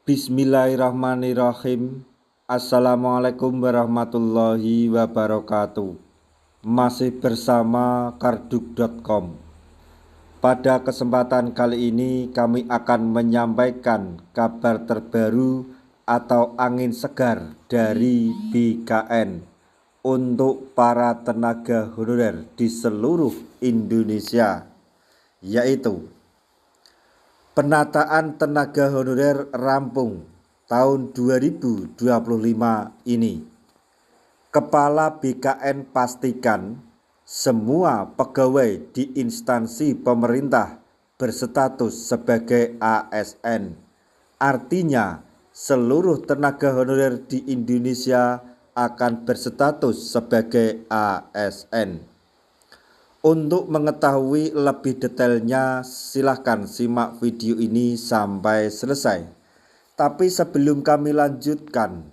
Bismillahirrahmanirrahim. Assalamualaikum warahmatullahi wabarakatuh. Masih bersama karduk.com. Pada kesempatan kali ini kami akan menyampaikan kabar terbaru atau angin segar dari BKN untuk para tenaga honorer di seluruh Indonesia, yaitu penataan tenaga honorer rampung tahun 2025 ini. Kepala BKN pastikan semua pegawai di instansi pemerintah berstatus sebagai ASN. Artinya, seluruh tenaga honorer di Indonesia akan berstatus sebagai ASN. Untuk mengetahui lebih detailnya, silahkan simak video ini sampai selesai. Tapi sebelum kami lanjutkan,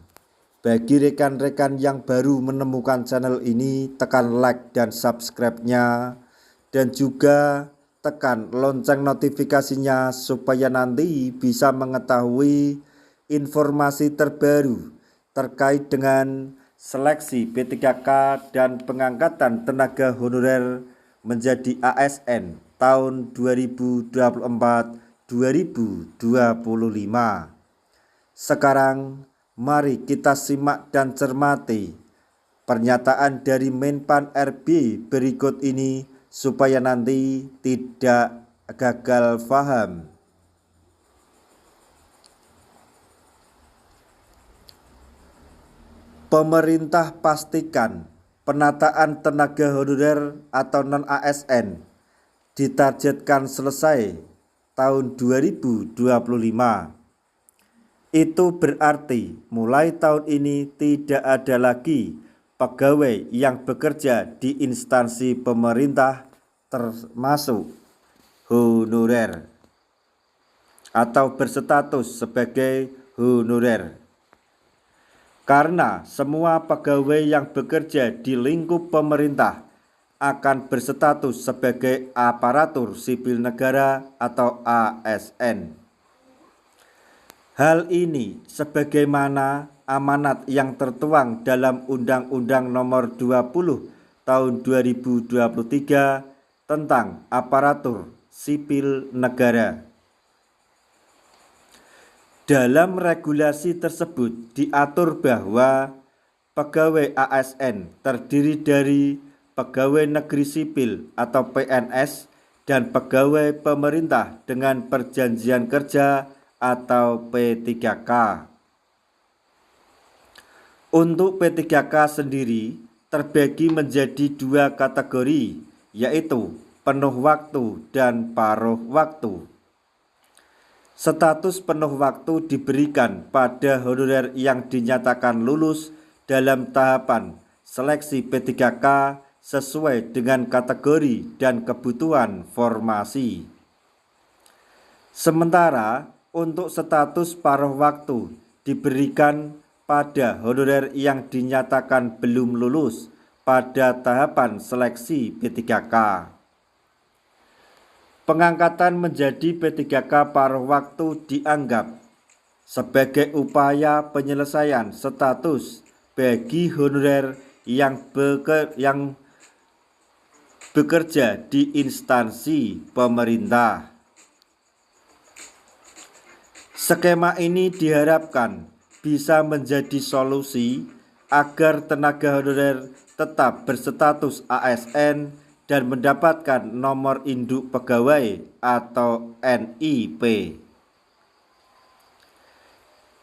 bagi rekan-rekan yang baru menemukan channel ini, tekan like dan subscribe-nya, dan juga tekan lonceng notifikasinya supaya nanti bisa mengetahui informasi terbaru terkait dengan seleksi P3K dan pengangkatan tenaga honorer menjadi ASN tahun 2024-2025. Sekarang mari kita simak dan cermati pernyataan dari Menpan RB berikut ini supaya nanti tidak gagal paham. Pemerintah pastikan penataan tenaga honorer atau non-ASN ditargetkan selesai tahun 2025. Itu berarti mulai tahun ini tidak ada lagi pegawai yang bekerja di instansi pemerintah termasuk honorer atau berstatus sebagai honorer. Karena semua pegawai yang bekerja di lingkup pemerintah akan berstatus sebagai aparatur sipil negara atau ASN. Hal ini sebagaimana amanat yang tertuang dalam Undang-Undang Nomor 20 Tahun 2023 tentang aparatur sipil negara. Dalam regulasi tersebut diatur bahwa pegawai ASN terdiri dari pegawai negeri sipil atau PNS dan pegawai pemerintah dengan perjanjian kerja atau P3K. Untuk P3K sendiri terbagi menjadi dua kategori, yaitu penuh waktu dan paruh waktu. Status penuh waktu diberikan pada honorer yang dinyatakan lulus dalam tahapan seleksi P3K sesuai dengan kategori dan kebutuhan formasi. Sementara untuk status paruh waktu diberikan pada honorer yang dinyatakan belum lulus pada tahapan seleksi P3K. Pengangkatan menjadi P3K paruh waktu dianggap sebagai upaya penyelesaian status bagi honorer yang bekerja di instansi pemerintah. Skema ini diharapkan bisa menjadi solusi agar tenaga honorer tetap berstatus ASN dan mendapatkan nomor induk pegawai atau NIP.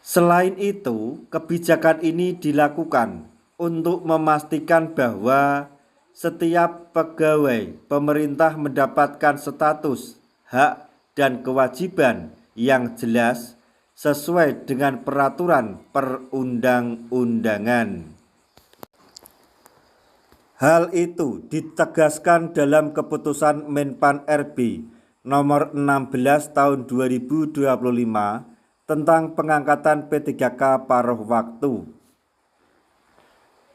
Selain itu, kebijakan ini dilakukan untuk memastikan bahwa setiap pegawai pemerintah mendapatkan status, hak, dan kewajiban yang jelas sesuai dengan peraturan perundang-undangan. Hal itu ditegaskan dalam keputusan Menpan RB nomor 16 tahun 2025 tentang pengangkatan P3K paruh waktu.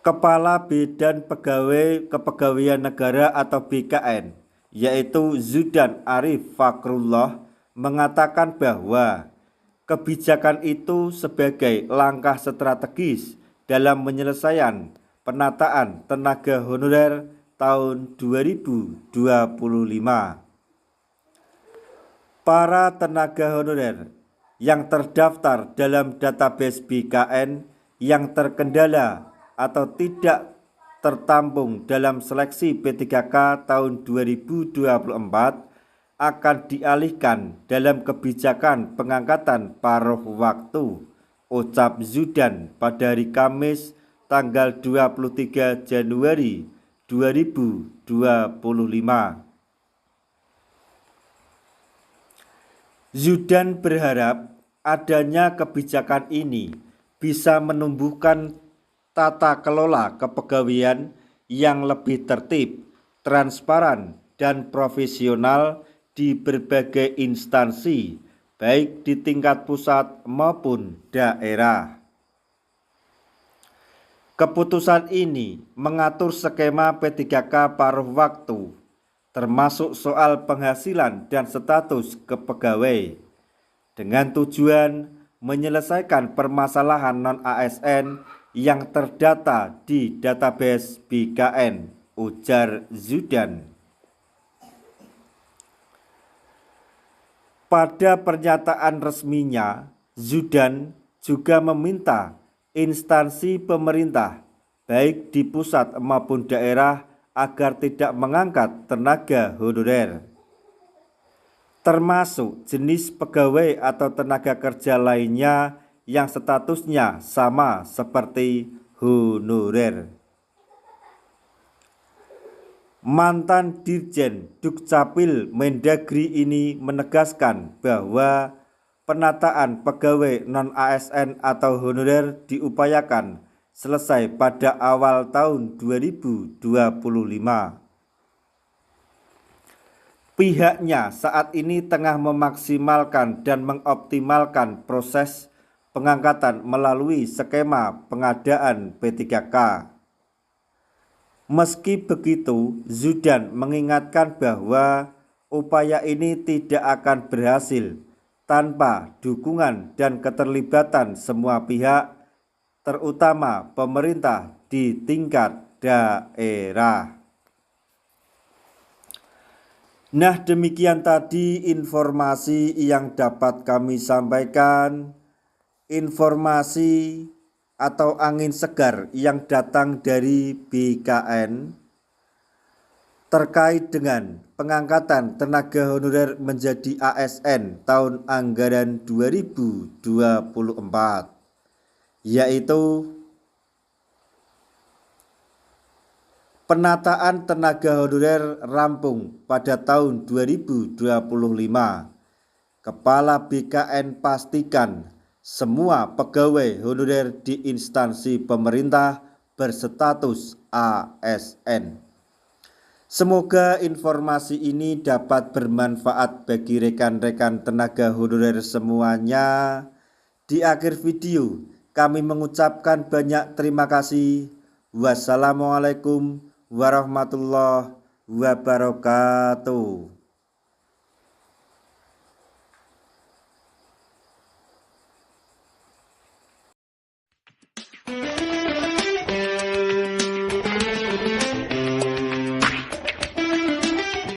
Kepala Bidang Pegawai Kepegawaian Negara atau BKN, yaitu Zudan Arif Fakrullah, mengatakan bahwa Kebijakan itu sebagai langkah strategis dalam penyelesaian penataan tenaga honorer tahun 2025. Para tenaga honorer yang terdaftar dalam database BKN yang terkendala atau tidak tertampung dalam seleksi P3K tahun 2024 akan dialihkan dalam kebijakan pengangkatan paruh waktu ucap Zudan pada hari Kamis tanggal 23 Januari 2025. Zudan berharap adanya kebijakan ini bisa menumbuhkan tata kelola kepegawaian yang lebih tertib, transparan, dan profesional di berbagai instansi, baik di tingkat pusat maupun daerah. Keputusan ini mengatur skema P3K paruh waktu, termasuk soal penghasilan dan status kepegawai, dengan tujuan menyelesaikan permasalahan non-ASN yang terdata di database BKN, ujar Zudan. Pada pernyataan resminya, Zudan juga meminta instansi pemerintah, baik di pusat maupun daerah, agar tidak mengangkat tenaga honorer, termasuk jenis pegawai atau tenaga kerja lainnya yang statusnya sama seperti honorer. Mantan Dirjen Dukcapil Mendagri ini menegaskan bahwa penataan pegawai non-ASN atau honorer diupayakan selesai pada awal tahun 2025. Pihaknya saat ini tengah memaksimalkan dan mengoptimalkan proses pengangkatan melalui skema pengadaan P3K. Meski begitu, Zudan mengingatkan bahwa upaya ini tidak akan berhasil tanpa dukungan dan keterlibatan semua pihak, terutama pemerintah di tingkat daerah. Nah, demikian tadi informasi yang dapat kami sampaikan. Informasi atau angin segar yang datang dari BKN terkait dengan pengangkatan tenaga honorer menjadi ASN tahun anggaran 2024, yaitu penataan tenaga honorer rampung pada tahun 2025. Kepala BKN pastikan semua pegawai honorer di instansi pemerintah berstatus ASN. Semoga informasi ini dapat bermanfaat bagi rekan-rekan tenaga honorer semuanya. Di akhir video, kami mengucapkan banyak terima kasih. Wassalamualaikum warahmatullahi wabarakatuh.